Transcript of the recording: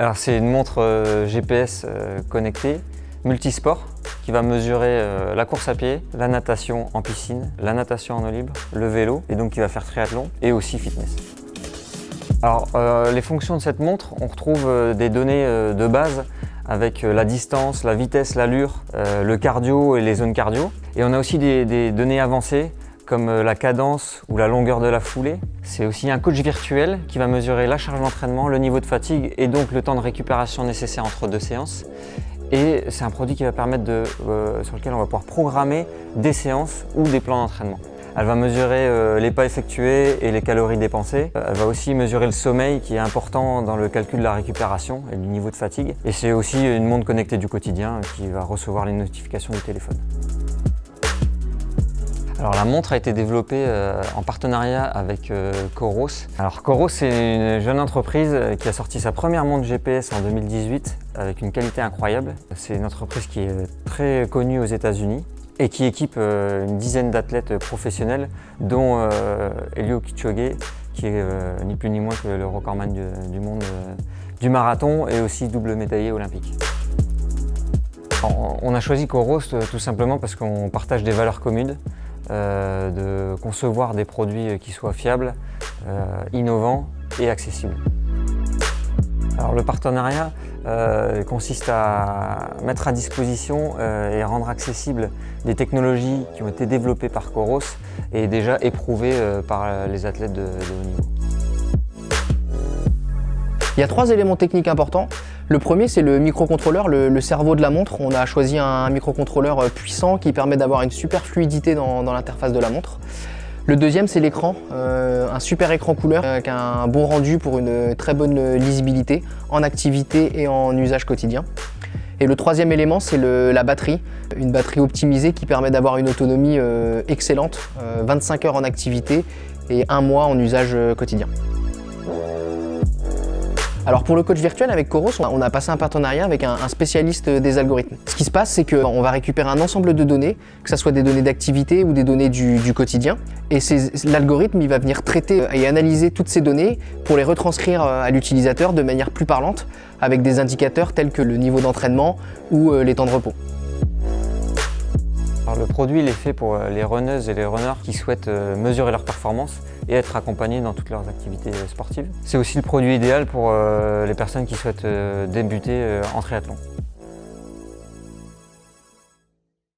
Alors c'est une montre GPS connectée, multisport, qui va mesurer la course à pied, la natation en piscine, la natation en eau libre, le vélo, et donc qui va faire triathlon et aussi fitness. Alors les fonctions de cette montre, on retrouve des données de base avec la distance, la vitesse, l'allure, le cardio et les zones cardio. Et on a aussi des données avancées comme la cadence ou la longueur de la foulée. C'est aussi un coach virtuel qui va mesurer la charge d'entraînement, le niveau de fatigue et donc le temps de récupération nécessaire entre deux séances. Et c'est un produit qui va permettre sur lequel on va pouvoir programmer des séances ou des plans d'entraînement. Elle va mesurer les pas effectués et les calories dépensées. Elle va aussi mesurer le sommeil qui est important dans le calcul de la récupération et du niveau de fatigue. Et c'est aussi une montre connectée du quotidien qui va recevoir les notifications du téléphone. Alors la montre a été développée en partenariat avec Coros. Alors Coros, c'est une jeune entreprise qui a sorti sa première montre GPS en 2018 avec une qualité incroyable. C'est une entreprise qui est très connue aux États-Unis et qui équipe une dizaine d'athlètes professionnels, dont Eliud Kipchoge, qui est ni plus ni moins que le recordman du monde du marathon et aussi double médaillé olympique. On a choisi Coros tout simplement parce qu'on partage des valeurs communes, de concevoir des produits qui soient fiables, innovants et accessibles. Alors le partenariat consiste à mettre à disposition et rendre accessibles des technologies qui ont été développées par Coros et déjà éprouvées par les athlètes de haut niveau. Il y a 3 éléments techniques importants. Le premier, c'est le microcontrôleur, le cerveau de la montre. On a choisi un microcontrôleur puissant qui permet d'avoir une super fluidité dans l'interface de la montre. Le deuxième, c'est l'écran, un super écran couleur avec un bon rendu pour une très bonne lisibilité en activité et en usage quotidien. Et le troisième élément, c'est la batterie, une batterie optimisée qui permet d'avoir une autonomie excellente, 25 heures en activité et 1 mois en usage quotidien. Alors pour le coach virtuel avec Coros, on a passé un partenariat avec un spécialiste des algorithmes. Ce qui se passe, c'est qu'on va récupérer un ensemble de données, que ce soit des données d'activité ou des données du quotidien. Et l'algorithme, il va venir traiter et analyser toutes ces données pour les retranscrire à l'utilisateur de manière plus parlante, avec des indicateurs tels que le niveau d'entraînement ou les temps de repos. Alors, le produit il est fait pour les runneuses et les runners qui souhaitent mesurer leur performance et être accompagnés dans toutes leurs activités sportives. C'est aussi le produit idéal pour les personnes qui souhaitent débuter en triathlon.